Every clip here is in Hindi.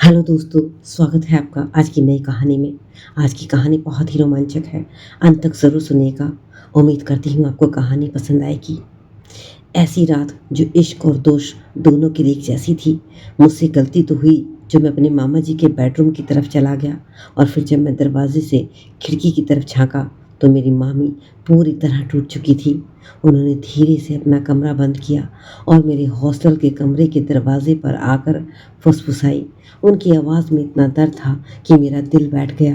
हेलो दोस्तों, स्वागत है आपका आज की नई कहानी में। आज की कहानी बहुत ही रोमांचक है। अंत तक ज़रूर सुनिएगा। उम्मीद करती हूँ आपको कहानी पसंद आएगी। ऐसी रात जो इश्क और दोष दोनों की रीख जैसी थी। मुझसे गलती तो हुई जो मैं अपने मामा जी के बेडरूम की तरफ चला गया और फिर जब मैं दरवाजे से खिड़की की तरफ झाँका तो मेरी मामी पूरी तरह टूट चुकी थी। उन्होंने धीरे से अपना कमरा बंद किया और मेरे हॉस्टल के कमरे के दरवाजे पर आकर फुसफुसाई। उनकी आवाज़ में इतना दर्द था कि मेरा दिल बैठ गया।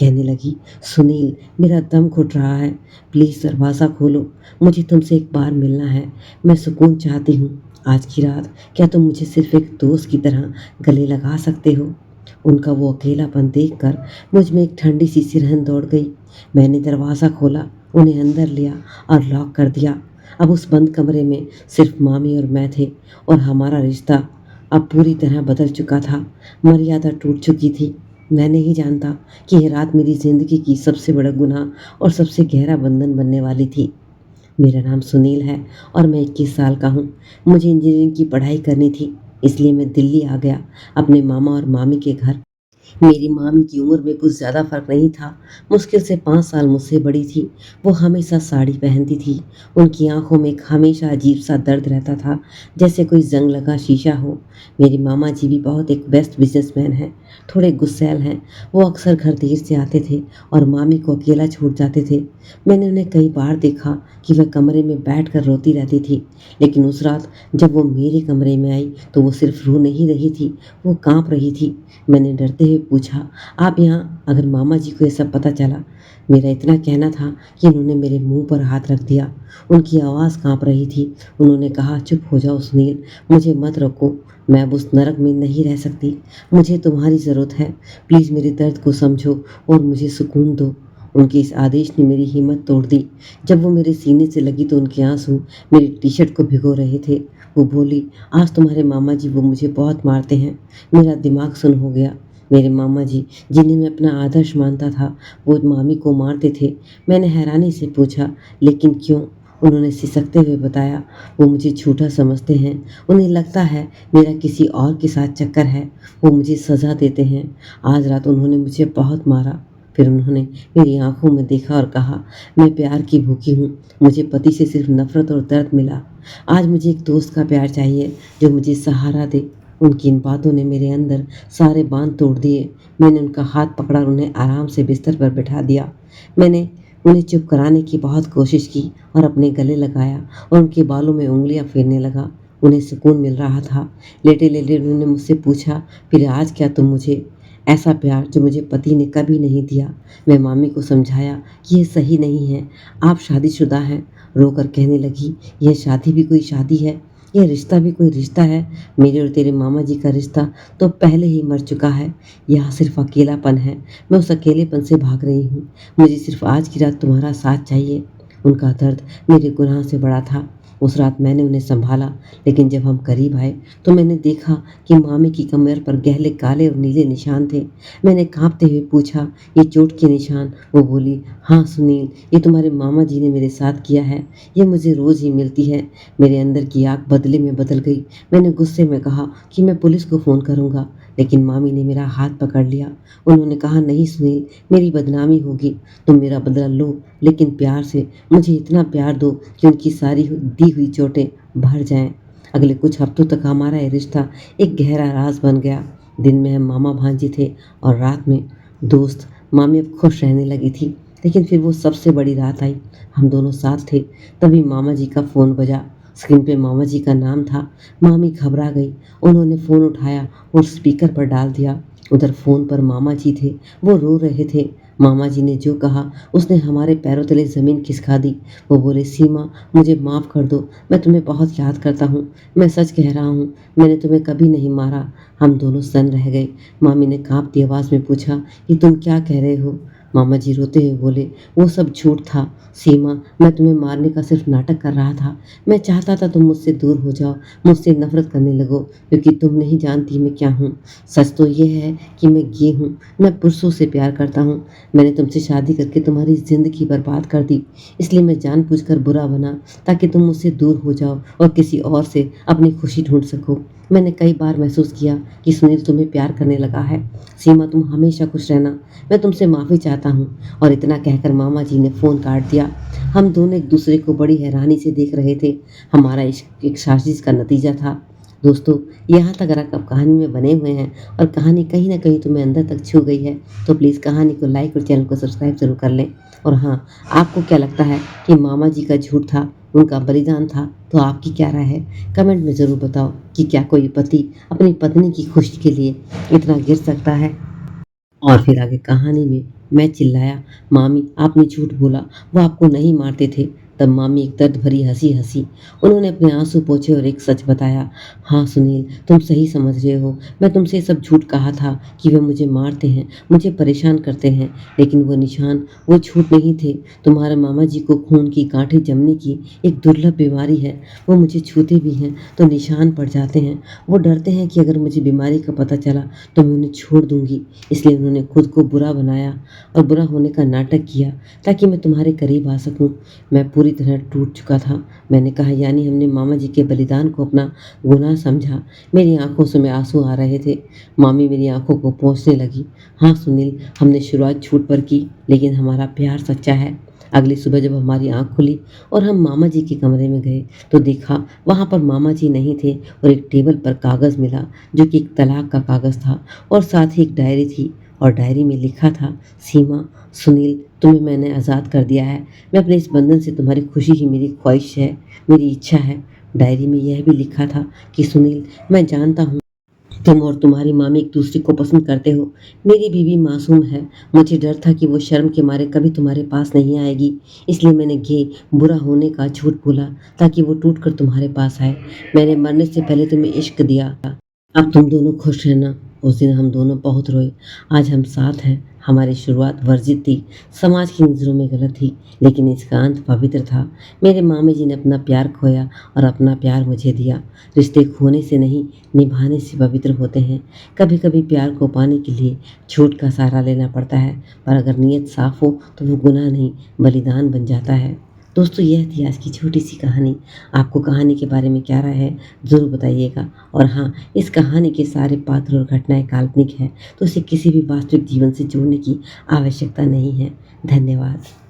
कहने लगी, सुनील, मेरा दम घुट रहा है, प्लीज़ दरवाज़ा खोलो, मुझे तुमसे एक बार मिलना है। मैं सुकून चाहती हूँ। आज की रात क्या तुम मुझे सिर्फ एक दोस्त की तरह गले लगा सकते हो? उनका वो अकेलापन देखकर मुझ में एक ठंडी सी सिरहन दौड़ गई। मैंने दरवाज़ा खोला, उन्हें अंदर लिया और लॉक कर दिया। अब उस बंद कमरे में सिर्फ मामी और मैं थे और हमारा रिश्ता अब पूरी तरह बदल चुका था। मर्यादा टूट चुकी थी। मैं नहीं जानता कि यह रात मेरी ज़िंदगी की सबसे बड़ा गुनाह और सबसे गहरा बंधन बनने वाली थी। मेरा नाम सुनील है और मैं 21 साल का हूँ। मुझे इंजीनियरिंग की पढ़ाई करनी थी, इसलिए मैं दिल्ली आ गया अपने मामा और मामी के घर। मेरी मामी की उम्र में कुछ ज़्यादा फ़र्क नहीं था। मुश्किल से 5 साल मुझसे बड़ी थी। वो हमेशा साड़ी पहनती थी। उनकी आँखों में एक हमेशा अजीब-सा दर्द रहता था, जैसे कोई ज़ंग लगा शीशा हो। मेरे मामा जी भी बहुत एक बेस्ट बिज़नेसमैन हैं, थोड़े गुस्सैल हैं। वो अक्सर घर देर से आते थे और मामी को अकेला छोड़ जाते थे। मैंने उन्हें कई बार देखा कि वह कमरे में बैठकर रोती रहती थी, लेकिन उस रात जब वो मेरे कमरे में आई, तो वो सिर्फ रो नहीं रही थी, वो काँप रही थी। मैंने डरते हुए पूछा, आप यहाँ? अगर मामा जी को ये सब पता चला? मेरा इतना कहना था कि उन्होंने मेरे मुंह पर हाथ रख दिया। उनकी आवाज़ कांप रही थी। उन्होंने कहा, चुप हो जाओ सुनील, मुझे मत रोको। मैं अब उस नरक में नहीं रह सकती। मुझे तुम्हारी ज़रूरत है। प्लीज़ मेरे दर्द को समझो और मुझे सुकून दो। उनके इस आदेश ने मेरी हिम्मत तोड़ दी। जब वो मेरे सीने से लगी तो उनके आंसू मेरी टी शर्ट को भिगो रहे थे। वो बोली, आज तुम्हारे मामा जी वो मुझे बहुत मारते हैं। मेरा दिमाग सुन्न हो गया। मेरे मामा जी, जिन्हें मैं अपना आदर्श मानता था, वो मामी को मारते थे। मैंने हैरानी से पूछा, लेकिन क्यों? उन्होंने सिसकते हुए बताया, वो मुझे झूठा समझते हैं। उन्हें लगता है मेरा किसी और के साथ चक्कर है। वो मुझे सज़ा देते हैं। आज रात उन्होंने मुझे बहुत मारा। फिर उन्होंने मेरी आंखों में देखा और कहा, मैं प्यार की भूखी हूँ। मुझे पति से सिर्फ नफरत और दर्द मिला। आज मुझे एक दोस्त का प्यार चाहिए जो मुझे सहारा दे। उनकी इन बातों ने मेरे अंदर सारे बांध तोड़ दिए। मैंने उनका हाथ पकड़ा और उन्हें आराम से बिस्तर पर बिठा दिया। मैंने उन्हें चुप कराने की बहुत कोशिश की और अपने गले लगाया और उनके बालों में उँगलियां फेरने लगा। उन्हें सुकून मिल रहा था। लेटे-लेटे उन्होंने मुझसे पूछा, फिर आज क्या तुम मुझे? ऐसा प्यार जो मुझे पति ने कभी नहीं दिया। मैं मामी को समझाया कि ये सही नहीं है। आप शादीशुदा हैं। रोकर कहने लगी, यह शादी भी कोई शादी है, यह रिश्ता भी कोई रिश्ता है। मेरे और तेरे मामा जी का रिश्ता तो पहले ही मर चुका है। यहाँ सिर्फ अकेलापन है। मैं उस अकेलेपन से भाग रही हूँ। मुझे सिर्फ आज की रात तुम्हारा साथ चाहिए। उनका दर्द मेरे गुनाह से बड़ा था। उस रात मैंने उन्हें संभाला, लेकिन जब हम करीब आए तो मैंने देखा कि मामी की कमर पर गहरे काले और नीले निशान थे। मैंने कांपते हुए पूछा, ये चोट के निशान? वो बोली, हाँ सुनील, ये तुम्हारे मामा जी ने मेरे साथ किया है। ये मुझे रोज़ ही मिलती है। मेरे अंदर की आग बदले में बदल गई। मैंने गुस्से में कहा कि मैं पुलिस को फ़ोन करूँगा, लेकिन मामी ने मेरा हाथ पकड़ लिया। उन्होंने कहा, नहीं सुनील, मेरी बदनामी होगी। तुम मेरा बदला लो, लेकिन प्यार से। मुझे इतना प्यार दो कि उनकी सारी दी हुई चोटें भर जाएं। अगले कुछ हफ्तों तक हमारा ये रिश्ता एक गहरा राज बन गया। दिन में हम मामा भांजी थे और रात में दोस्त। मामी अब खुश रहने लगी थी, लेकिन फिर वो सबसे बड़ी रात आई। हम दोनों साथ थे। तभी मामा जी का फ़ोन बजा। स्क्रीन पे मामा जी का नाम था। मामी घबरा गई। उन्होंने फ़ोन उठाया और स्पीकर पर डाल दिया। उधर फ़ोन पर मामा जी थे। वो रो रहे थे। मामा जी ने जो कहा उसने हमारे पैरों तले ज़मीन खिसका दी। वो बोले, सीमा, मुझे माफ़ कर दो। मैं तुम्हें बहुत याद करता हूँ। मैं सच कह रहा हूँ, मैंने तुम्हें कभी नहीं मारा। हम दोनों सन्न रह गए। मामी ने काँपती आवाज़ में पूछा, ये तुम क्या कह रहे हो? मामा जी रोते हुए बोले, वो सब झूठ था सीमा। मैं तुम्हें मारने का सिर्फ नाटक कर रहा था। मैं चाहता था तुम मुझसे दूर हो जाओ, मुझसे नफरत करने लगो, क्योंकि तुम नहीं जानती मैं क्या हूँ। सच तो ये है कि मैं ये हूँ। मैं पुरुषों से प्यार करता हूँ। मैंने तुमसे शादी करके तुम्हारी ज़िंदगी बर्बाद कर दी। इसलिए मैं जानबूझकर बुरा बना, ताकि तुम मुझसे दूर हो जाओ और किसी और से अपनी खुशी ढूंढ सको। मैंने कई बार महसूस किया कि सुनील तुम्हें प्यार करने लगा है। सीमा, तुम हमेशा खुश रहना। मैं तुमसे माफ़ी चाहता हूँ। और इतना कहकर मामा जी ने फ़ोन काट दिया। हम दोनों एक दूसरे को बड़ी हैरानी से देख रहे थे। हमारा इश्क एक साजिश का नतीजा था। दोस्तों, यहाँ तक अगर आप कहानी में बने हुए हैं और कहानी कहीं न कहीं तुम्हें अंदर तक छू गई है, तो प्लीज़ कहानी को लाइक और चैनल को सब्सक्राइब ज़रूर कर लें। और हाँ, आपको क्या लगता है कि मामा जी का झूठ था, उनका बलिदान था? तो आपकी क्या राय है? कमेंट में ज़रूर बताओ कि क्या कोई पति अपनी पत्नी की खुशी के लिए इतना गिर सकता है? और फिर आगे कहानी में मैं चिल्लाया, मामी आपने झूठ बोला, वो आपको नहीं मारते थे। तब मामी एक दर्द भरी हंसी हंसी। उन्होंने अपने आंसू पोंछे और एक सच बताया, हाँ सुनील, तुम सही समझ रहे हो। मैं तुमसे ये सब झूठ कहा था कि वे मुझे मारते हैं, मुझे परेशान करते हैं, लेकिन वो निशान, वो झूठ नहीं थे। तुम्हारे मामा जी को खून की गांठें जमने की एक दुर्लभ बीमारी है। वो मुझे छूते भी हैं तो निशान पड़ जाते हैं। वो डरते हैं कि अगर मुझे बीमारी का पता चला तो मैं उन्हें छोड़ दूंगी। इसलिए उन्होंने खुद को बुरा बनाया और बुरा होने का नाटक किया ताकि मैं तुम्हारे करीब आ सकूं। मैं पूरी तरह टूट चुका था। मैंने कहा, यानी हमने मामा जी के बलिदान को अपना गुनाह समझा। मेरी आंखों से में आंसू आ रहे थे। मामी मेरी आंखों को पोंछने लगी। हाँ सुनील, हमने शुरुआत झूठ पर की, लेकिन हमारा प्यार सच्चा है। अगली सुबह जब हमारी आंख खुली और हम मामा जी के कमरे में गए तो देखा वहाँ पर मामा जी नहीं थे और एक टेबल पर कागज़ मिला जो कि एक तलाक का कागज़ था और साथ ही एक डायरी थी। और डायरी में लिखा था, सीमा, सुनील, तुम्हें मैंने आज़ाद कर दिया है। मैं अपने इस बंधन से तुम्हारी खुशी ही मेरी ख्वाहिश है, मेरी इच्छा है। डायरी में यह भी लिखा था कि सुनील, मैं जानता हूँ तुम और तुम्हारी मामी एक दूसरे को पसंद करते हो। मेरी बीवी मासूम है। मुझे डर था कि वो शर्म के मारे कभी तुम्हारे पास नहीं आएगी। इसलिए मैंने बुरा होने का झूठ बोला ताकि वो टूट कर तुम्हारे पास आए। मैंने मरने से पहले तुम्हें इश्क दिया। अब तुम दोनों खुश रहना। उस दिन हम दोनों बहुत रोए। आज हम साथ हैं। हमारी शुरुआत वर्जित थी, समाज की नज़रों में गलत थी, लेकिन इसका अंत पवित्र था। मेरे मामी जी ने अपना प्यार खोया और अपना प्यार मुझे दिया। रिश्ते खोने से नहीं, निभाने से पवित्र होते हैं। कभी कभी प्यार को पाने के लिए झूठ का सहारा लेना पड़ता है, पर अगर नीयत साफ हो तो वो गुनाह नहीं, बलिदान बन जाता है। दोस्तों, यह थी आज की छोटी सी कहानी। आपको कहानी के बारे में क्या राय है, ज़रूर बताइएगा। और हाँ, इस कहानी के सारे पात्र और घटनाएं काल्पनिक हैं, तो इसे किसी भी वास्तविक जीवन से जोड़ने की आवश्यकता नहीं है। धन्यवाद।